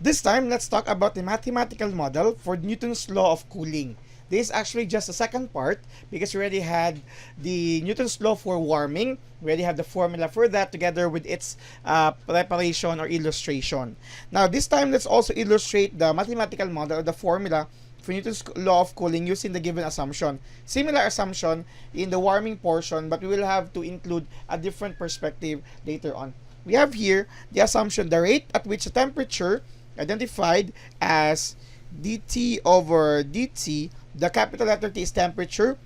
This time, let's talk about the mathematical model for Newton's law of cooling. This is actually just the second part because we already had the Newton's law for warming. We already have the formula for that together with its preparation or illustration. Now, this time, let's also illustrate the mathematical model or the formula for Newton's law of cooling using the given assumption. Similar assumption in the warming portion, but we will have to include a different perspective later on. We have here the assumption, the rate at which the temperature identified as dt over dt, the capital letter T is temperature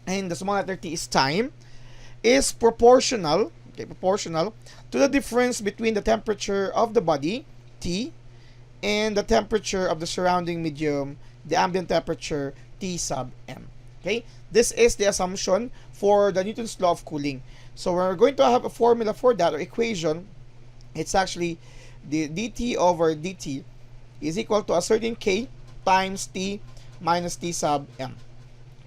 and the small letter t is time, is proportional, proportional to the difference between the temperature of the body, T, and the temperature of the surrounding medium, the ambient temperature, T sub m. Okay, this is the assumption for the Newton's law of cooling. So we're going to have a formula for that or equation. It's actually the dt over dt is equal to a certain k times t minus t sub m.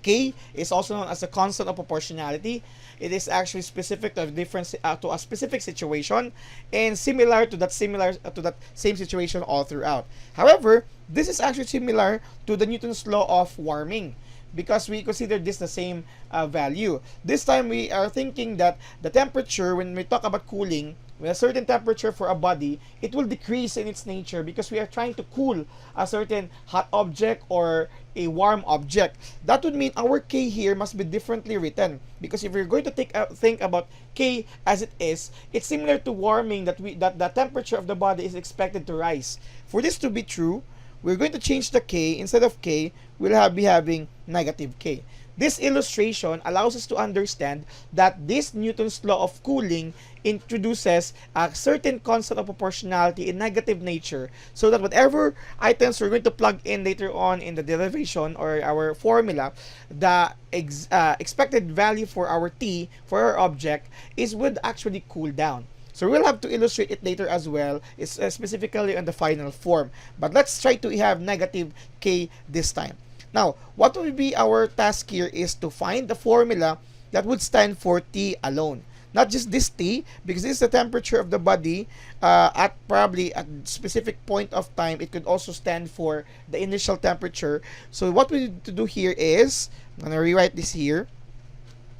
K is also known as the constant of proportionality. It is actually specific to a specific situation and similar to that same situation all throughout. However, this is actually similar to the Newton's law of warming because we consider this the same value. This time we are thinking that the temperature, when we talk about cooling, with a certain temperature for a body, it will decrease in its nature because we are trying to cool a certain hot object or a warm object. That would mean our K here must be differently written because if we're going to think about K as it is, it's similar to warming that the temperature of the body is expected to rise. For this to be true, we're going to change the K. Instead of K, we'll be having negative K. This illustration allows us to understand that this Newton's law of cooling introduces a certain constant of proportionality in negative nature so that whatever items we're going to plug in later on in the derivation or our formula, the expected value for our T, for our object, would actually cool down. So we'll have to illustrate it later as well, specifically on the final form. But let's try to have negative K this time. Now, what will be our task here is to find the formula that would stand for T alone. Not just this T, because this is the temperature of the body at probably a specific point of time. It could also stand for the initial temperature. So what we need to do here is, I'm going to rewrite this here,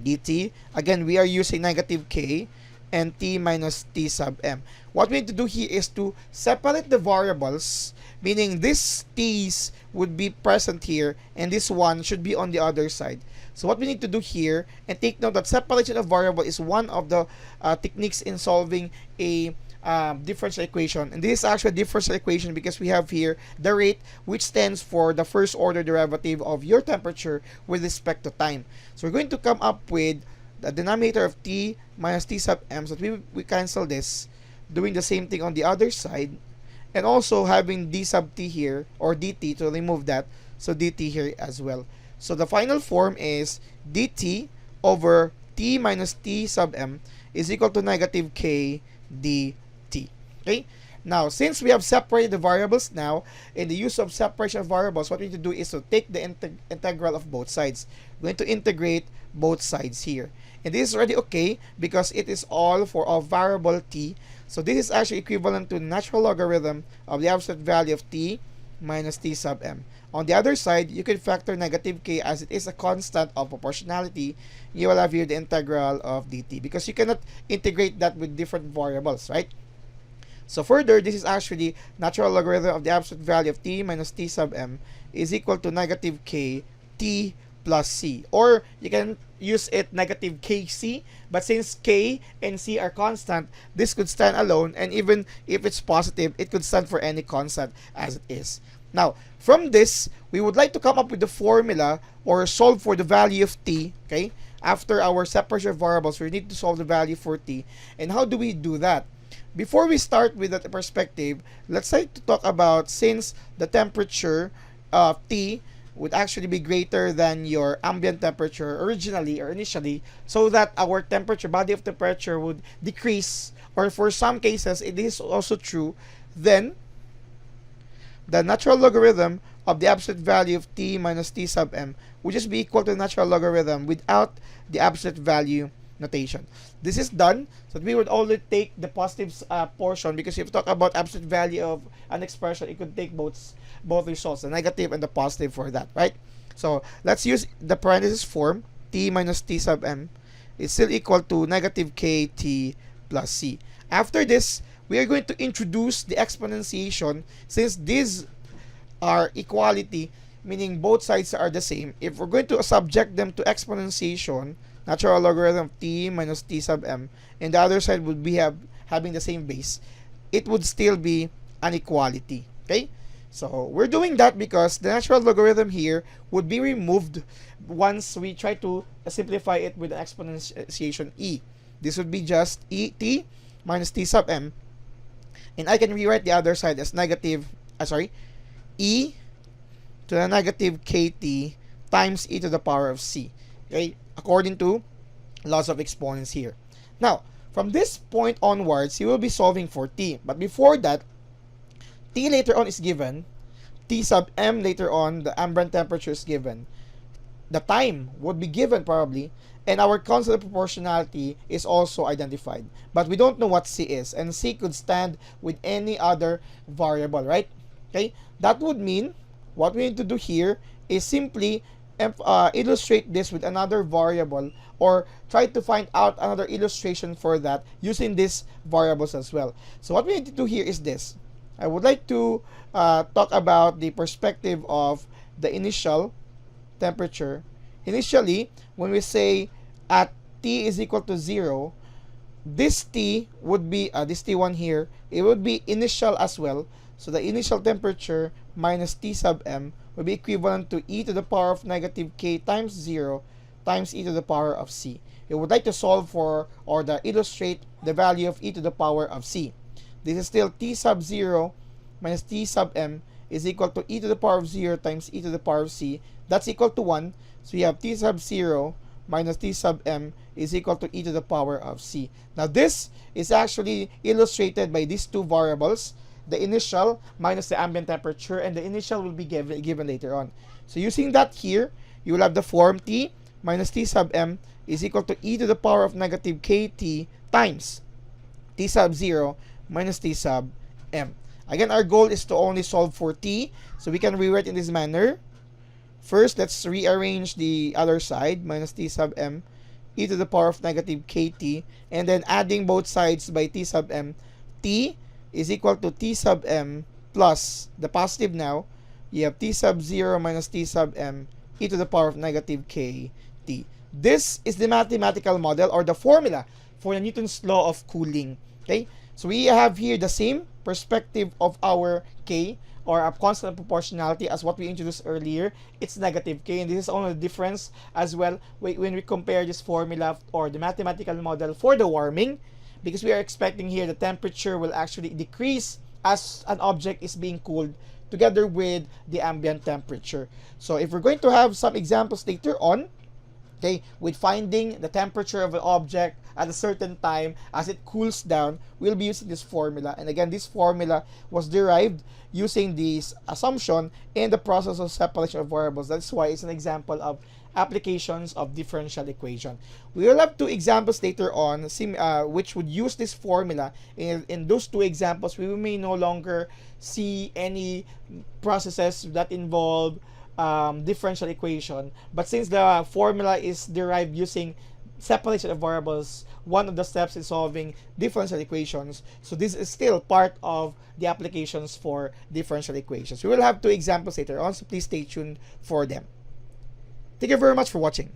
dt. Again, we are using negative K and T minus T sub m. What we need to do here is to separate the variables, meaning this T's would be present here and this one should be on the other side. So what we need to do here, and take note that separation of variable is one of the techniques in solving a differential equation. And this is actually a differential equation because we have here the rate, which stands for the first order derivative of your temperature with respect to time. So we're going to come up with the denominator of T minus T sub m, so that we cancel this, doing the same thing on the other side, and also having d sub t here, or dt, to remove that, so dt here as well. So the final form is dt over t minus t sub m is equal to negative k dt. Okay? Now, since we have separated the variables now, in the use of separation of variables, what we need to do is to take the integral of both sides. We're going to integrate both sides here. And this is already okay because it is all for a variable t. So this is actually equivalent to natural logarithm of the absolute value of t minus t sub m. On the other side, you can factor negative k as it is a constant of proportionality. You will have here the integral of dt because you cannot integrate that with different variables, right? So further, this is actually natural logarithm of the absolute value of t minus t sub m is equal to negative k t plus c. Or you can use it negative kc, but since k and c are constant, this could stand alone, and even if it's positive, it could stand for any constant as it is. Now, from this, we would like to come up with the formula or solve for the value of t, okay? After our separation of variables, we need to solve the value for t. And how do we do that? Before we start with that perspective, let's try to talk about, since the temperature of T would actually be greater than your ambient temperature originally or initially, so that our temperature, body of temperature, would decrease, or for some cases it is also true, then the natural logarithm of the absolute value of T minus T sub m would just be equal to the natural logarithm without the absolute value notation. This is done, so we would only take the positive portion, because if you talk about absolute value of an expression, it could take both results, the negative and the positive for that, right? So let's use the parenthesis form. T minus T sub m is still equal to negative kt plus c. After this, we are going to introduce the exponentiation. Since these are equality, meaning both sides are the same, if we're going to subject them to exponentiation, natural logarithm of t minus t sub m, and the other side would be having the same base, it would still be an equality. Okay? So we're doing that because the natural logarithm here would be removed once we try to simplify it with the exponentiation e. This would be just t minus t sub m, and I can rewrite the other side as e to the negative kt times e to the power of c. Okay, according to laws of exponents here. Now, from this point onwards, you will be solving for t. But before that, T later on is given, T sub m later on, the ambient temperature is given, the time would be given probably, and our constant of proportionality is also identified. But we don't know what C is, and C could stand with any other variable, right? Okay, that would mean what we need to do here is simply illustrate this with another variable, or try to find out another illustration for that using these variables as well. So what we need to do here is this. I would like to talk about the perspective of the initial temperature. Initially, when we say at T is equal to 0, this T would be, this T1 here, it would be initial as well. So the initial temperature minus T sub m would be equivalent to e to the power of negative k times 0 times e to the power of c. We would like to solve for, or illustrate the value of e to the power of c. This is still t sub 0 minus t sub m is equal to e to the power of 0 times e to the power of c. That's equal to 1. So you have t sub 0 minus t sub m is equal to e to the power of c. Now this is actually illustrated by these two variables, the initial minus the ambient temperature, and the initial will be given later on. So using that here, you will have the form t minus t sub m is equal to e to the power of negative kt times t sub 0 minus t sub m. Again, our goal is to only solve for t, so we can rewrite in this manner. First, let's rearrange the other side, minus t sub m, e to the power of negative kt, and then adding both sides by t sub m. T is equal to t sub m plus the positive now. You have t sub 0 minus t sub m, e to the power of negative kt. This is the mathematical model, or the formula for the Newton's law of cooling. Okay, so we have here the same perspective of our k, or a constant proportionality, as what we introduced earlier. It's negative k, and this is only the difference as well when we compare this formula, or the mathematical model for the warming, because we are expecting here the temperature will actually decrease as an object is being cooled together with the ambient temperature. So if we're going to have some examples later on, okay, with finding the temperature of an object at a certain time as it cools down, we'll be using this formula. And again, this formula was derived using this assumption in the process of separation of variables. That's why it's an example of applications of differential equation. We will have two examples later on which would use this formula. In those two examples, we may no longer see any processes that involve differential equation, but since the formula is derived using separation of variables, one of the steps is solving differential equations, so this is still part of the applications for differential equations. We will have two examples later on, so please stay tuned for them. Thank you very much for watching.